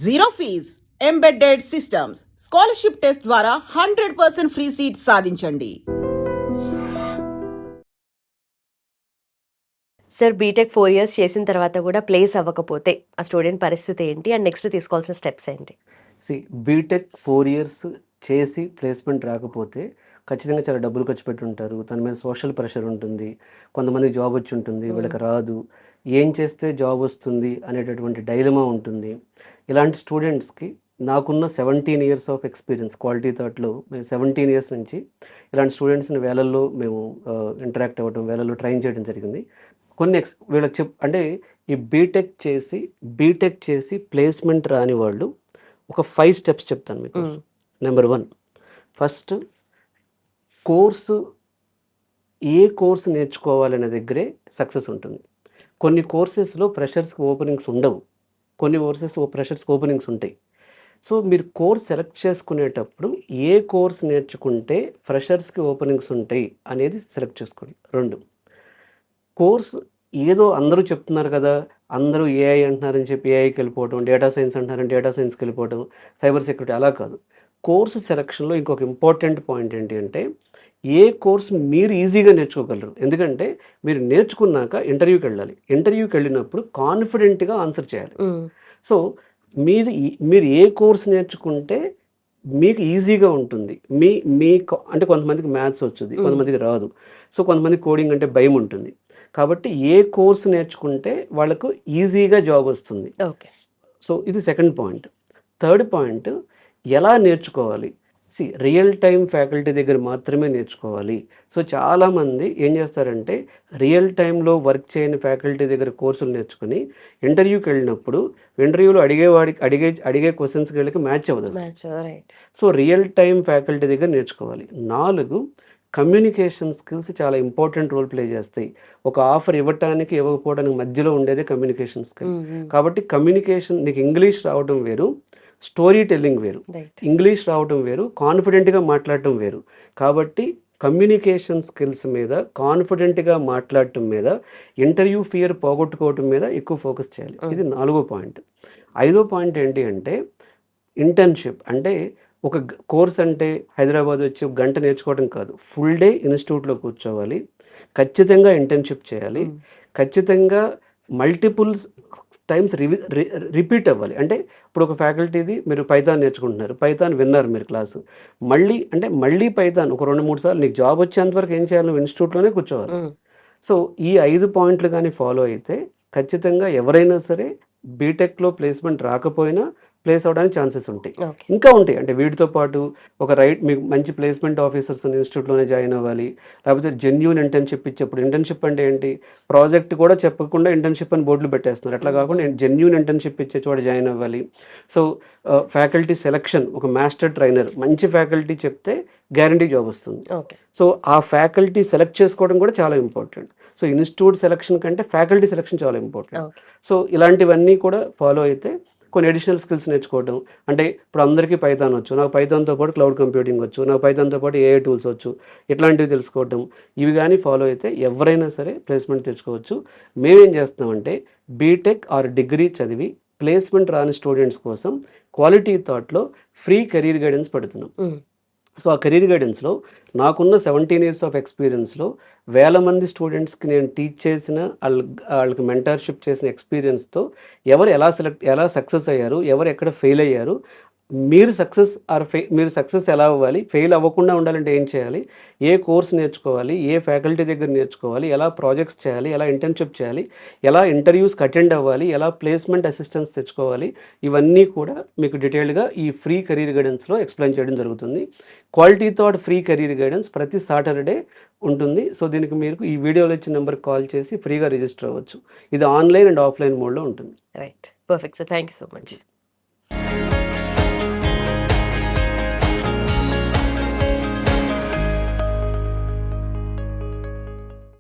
Zero fees embedded systems scholarship test ద్వారా 100% free seat సాధించండి. Sir BTech 4 years చేసిన తర్వాత కూడా ప్లేస్ అవ్వకపోతే ఆ స్టూడెంట్ పరిస్థితి ఏంటి అండ్ నెక్స్ట్ తీసుకోవాల్సిన స్టెప్స్ ఏంటి? బీటెక్ 4 ఇయర్స్ చేసి ప్లేస్మెంట్ రాకపోతే ఖచ్చితంగా చాలా డబ్బులు ఖర్చు పెట్టి ఉంటారు. తన మీద సోషల్ ప్రెషర్ ఉంటుంది. కొంతమందికి జాబ్ వచ్చి ఉంటుంది, వీళ్ళకి రాదు. ఏం చేస్తే జాబ్ వస్తుంది అనేటటువంటి డైలమా ఉంటుంది. ఇలాంటి స్టూడెంట్స్కి నాకున్న 17 ఇయర్స్ ఆఫ్ ఎక్స్పీరియన్స్ క్వాలిటీ థాట్లో మేము 17 ఇయర్స్ నుంచి ఇలాంటి స్టూడెంట్స్ని వేలల్లో మేము ఇంటరాక్ట్ అవ్వడం, వేలల్లో ట్రైన్ చేయడం జరిగింది. కొన్ని వీళ్ళకి అంటే ఈ బీటెక్ చేసి ప్లేస్మెంట్ రాని వాళ్ళు ఒక 5 స్టెప్స్ చెప్తాను మీకు. నెంబర్ 1, ఫస్ట్ ఏ కోర్సు నేర్చుకోవాలనే దగ్గరే సక్సెస్ ఉంటుంది. కొన్ని కోర్సెస్లో ఫ్రెషర్స్కి ఓపెనింగ్స్ ఉండవు, కొన్ని ఫ్రెషర్స్కి ఓపెనింగ్స్ ఉంటాయి. సో మీరు కోర్స్ సెలెక్ట్ చేసుకునేటప్పుడు ఏ కోర్స్ నేర్చుకుంటే ఫ్రెషర్స్కి ఓపెనింగ్స్ ఉంటాయి అనేది సెలెక్ట్ చేసుకోండి. 2, కోర్స్ ఏదో అందరూ చెప్తున్నారు కదా, అందరూ ఏఐ అంటున్నారని చెప్పి ఏఐకి వెళ్ళిపోవడం, డేటా సైన్స్ అంటున్నారని డేటా సైన్స్కి వెళ్ళిపోవడం, సైబర్ సెక్యూరిటీ అలా కాదు. కోర్సు సెలక్షన్లో ఇంకొక ఇంపార్టెంట్ పాయింట్ ఏంటి అంటే ఏ కోర్స్ మీరు ఈజీగా నేర్చుకోగలరు. ఎందుకంటే మీరు నేర్చుకున్నాక ఇంటర్వ్యూకి వెళ్ళాలి. ఇంటర్వ్యూకి వెళ్ళినప్పుడు కాన్ఫిడెంట్గా ఆన్సర్ చేయాలి. సో మీరు ఏ కోర్స్ నేర్చుకుంటే మీకు ఈజీగా ఉంటుంది. అంటే కొంతమందికి మ్యాథ్స్ వచ్చుద్ది, కొంతమందికి రాదు. సో కొంతమంది కోడింగ్ అంటే భయం ఉంటుంది. కాబట్టి ఏ కోర్స్ నేర్చుకుంటే వాళ్ళకు ఈజీగా జాబ్ వస్తుంది. సో ఇది సెకండ్ పాయింట్. థర్డ్ పాయింట్, ఎలా నేర్చుకోవాలి. రియల్ టైం ఫ్యాకల్టీ దగ్గర మాత్రమే నేర్చుకోవాలి. సో చాలామంది ఏం చేస్తారంటే రియల్ టైంలో వర్క్ చేయని ఫ్యాకల్టీ దగ్గర కోర్సులు నేర్చుకుని ఇంటర్వ్యూకి వెళ్ళినప్పుడు ఇంటర్వ్యూలో అడిగే క్వశ్చన్స్కి వెళ్ళి మ్యాచ్ అవ్వదు. సో రియల్ టైం ఫ్యాకల్టీ దగ్గర నేర్చుకోవాలి. 4, కమ్యూనికేషన్ స్కిల్స్ చాలా ఇంపార్టెంట్ రోల్ ప్లే చేస్తాయి. ఒక ఆఫర్ ఇవ్వటానికి ఇవ్వకపోవడానికి మధ్యలో ఉండేదే కమ్యూనికేషన్ స్కిల్. కాబట్టి కమ్యూనికేషన్, నీకు ఇంగ్లీష్ రావడం వేరు, స్టోరీ టెల్లింగ్ వేరు. ఇంగ్లీష్ రావడం వేరు, కాన్ఫిడెంట్గా మాట్లాడటం వేరు. కాబట్టి కమ్యూనికేషన్ స్కిల్స్ మీద, కాన్ఫిడెంట్గా మాట్లాడటం మీద, ఇంటర్వ్యూ ఫియర్ పోగొట్టుకోవటం మీద ఎక్కువ ఫోకస్ చేయాలి. ఇది 4వ పాయింట్. 5వ పాయింట్ ఏంటి అంటే ఇంటర్న్షిప్. అంటే ఒక కోర్స్ అంటే హైదరాబాద్ వచ్చి ఒక గంట నేర్చుకోవడం కాదు, ఫుల్ డే ఇన్స్టిట్యూట్లో కూర్చోవాలి, ఖచ్చితంగా ఇంటర్న్షిప్ చేయాలి, ఖచ్చితంగా మల్టిపుల్ టైమ్స్ రిపీట్ అవ్వాలి. అంటే ఇప్పుడు ఒక ఫ్యాకల్టీది మీరు పైథాన్ నేర్చుకుంటున్నారు, పైథాన్ విన్నారు మీరు క్లాసు, మళ్ళీ పైథాన్ ఒక 2-3 సార్లు నీకు జాబ్ వచ్చేంతవరకు ఏం చేయాలి, నువ్వు ఇన్స్టిట్యూట్లోనే కూర్చోవాలి. సో ఈ 5 పాయింట్లు కానీ ఫాలో అయితే ఖచ్చితంగా ఎవరైనా సరే బీటెక్లో ప్లేస్మెంట్ రాకపోయినా ప్లేస్ అవడానికి ఛాన్సెస్ ఉంటాయి. ఇంకా ఉంటాయి. అంటే వీటితో పాటు మీకు మంచి ప్లేస్మెంట్ ఆఫీసర్స్ ఇన్స్టిట్యూట్లోనే జాయిన్ అవ్వాలి, లేకపోతే జెన్యూన్ ఇంటర్న్షిప్ ఇచ్చేప్పుడు, ఇంటర్న్షిప్ అంటే ఏంటి, ప్రాజెక్ట్ కూడా చెప్పకుండా ఇంటర్న్షిప్ అని బోర్డులు పెట్టేస్తున్నారు. అట్లా కాకుండా జెన్యూన్ ఇంటర్న్షిప్ ఇచ్చే చోట జాయిన్ అవ్వాలి. సో ఫ్యాకల్టీ సెలక్షన్, ఒక మాస్టర్ ట్రైనర్ మంచి ఫ్యాకల్టీ చెప్తే గ్యారంటీ జాబ్ వస్తుంది. సో ఆ ఫ్యాకల్టీ సెలెక్ట్ చేసుకోవడం కూడా చాలా ఇంపార్టెంట్. సో ఇన్స్టిట్యూట్ సెలక్షన్ కంటే ఫ్యాకల్టీ సెలక్షన్ చాలా ఇంపార్టెంట్. సో ఇలాంటివన్నీ కూడా ఫాలో అయితే కొన్ని అడిషనల్ స్కిల్స్ నేర్చుకోవడం. అంటే ఇప్పుడు అందరికీ పైథాన్ వచ్చు, నాకు పైథాన్తో పాటు క్లౌడ్ కంప్యూటింగ్ వచ్చు, నాకు పైథాన్తో పాటు ఏఐ టూల్స్ వచ్చు, ఇట్లాంటివి తెలుసుకోవడం. ఇవి కానీ ఫాలో అయితే ఎవరైనా సరే ప్లేస్మెంట్ తెచ్చుకోవచ్చు. మేమేం చేస్తున్నామంటే బీటెక్ ఆర్ డిగ్రీ చదివి ప్లేస్మెంట్ రాని స్టూడెంట్స్ కోసం క్వాలిటీ థాట్లో ఫ్రీ కెరీర్ గైడెన్స్ పెడుతున్నాం. సో ఆ కెరీర్ గైడెన్స్లో నాకున్న 17 ఇయర్స్ ఆఫ్ ఎక్స్పీరియన్స్లో వేల మంది స్టూడెంట్స్కి నేను టీచ్ చేసిన, వాళ్ళకి మెంటర్షిప్ చేసిన ఎక్స్పీరియన్స్తో ఎవరు ఎలా సక్సెస్ అయ్యారు, ఎవరు ఎక్కడ ఫెయిల్ అయ్యారు, మీరు సక్సెస్ ఎలా అవ్వాలి, ఫెయిల్ అవ్వకుండా ఉండాలంటే ఏం చేయాలి, ఏ కోర్స్ నేర్చుకోవాలి, ఏ ఫ్యాకల్టీ దగ్గర నేర్చుకోవాలి, ఎలా ప్రాజెక్ట్స్ చేయాలి, ఎలా ఇంటర్న్షిప్ చేయాలి, ఎలా ఇంటర్వ్యూస్కి అటెండ్ అవ్వాలి, ఎలా ప్లేస్మెంట్ అసిస్టెన్స్ తెచ్చుకోవాలి, ఇవన్నీ కూడా మీకు డీటెయిల్డ్గా ఈ ఫ్రీ కెరీర్ గైడెన్స్లో ఎక్స్ప్లెయిన్ చేయడం జరుగుతుంది. Quality thought free career guidance ప్రతి సాటర్డే ఉంటుంది. సో దీనికి మీరు ఈ వీడియోలో ఇచ్చిన నెంబర్కి కాల్ చేసి ఫ్రీగా రిజిస్టర్ అవ్వచ్చు. ఇది ఆన్లైన్ అండ్ ఆఫ్లైన్ మోడ్లో ఉంటుంది. Right, perfect sir, thank you so much.